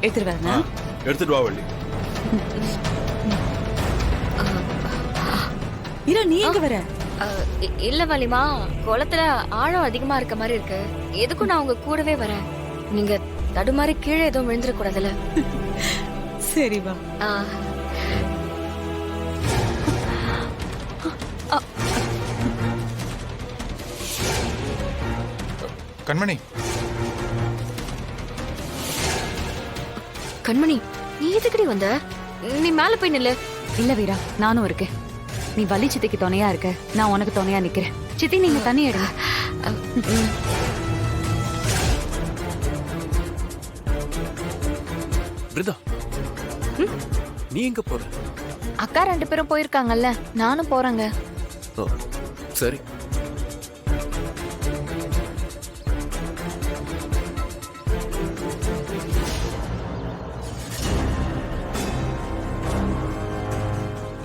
எடுத்துட்டு வரேன். எடுத்துட்டு வா வள்ளி. இரா, நீ எங்க வர? இல்ல வலிமா, குளத்துல ஆழம் அதிகமா இருக்க மாதிரி இருக்கு. எதுக்கும் நான் உங்க கூடவே வரேன். நீங்க தடுமாறி கீழே எதுவும் விழுந்துட கூடாதுல. சரி வா. கண்மணி, கண்மணி, நீ எதுக்கடி வந்த? நீ மேல போய் நில்லு. இல்ல வீரா, நானும் இருக்கேன். நீ வலி சித்திக்கு துணையா இருக்க, நான் உனக்கு துணையா நிக்கிறேன். சித்தி, நீங்க தண்ணி எடுங்க. பிரிதா, நீ எங்க போற? அக்கா 2 பேரும் போயிருக்காங்கல்ல, நானும் போறேங்க. ஓ, சரி.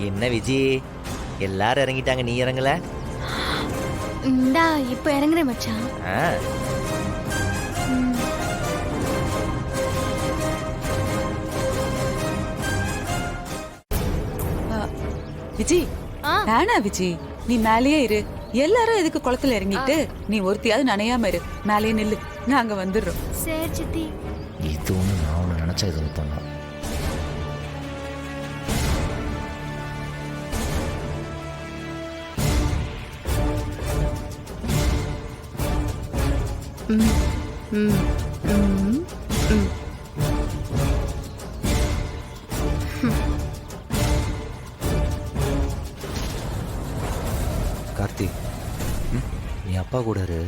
என்ன விஜி, எல்லாரும் இறங்கிட்டாங்க, நீ இறங்கல? இந்தா இப்ப இறங்குறேன் மச்சான். விஜி, வேணா விஜி, நீ மேலேயே இரு. எல்லாரும் எதுக்கு குளத்துல இறங்கிட்டு? நீ ஒருத்தியாவது நனையாம இரு. மேலேயே நில்லு, நாங்க வந்துடுறோம். சரி சித்தி. இது ஒண்ணு நான் ஒண்ணு நினைச்சா இது ஒண்ணு பண்ணோம். கார்த்திக், நீ அப்பா கூட இரு.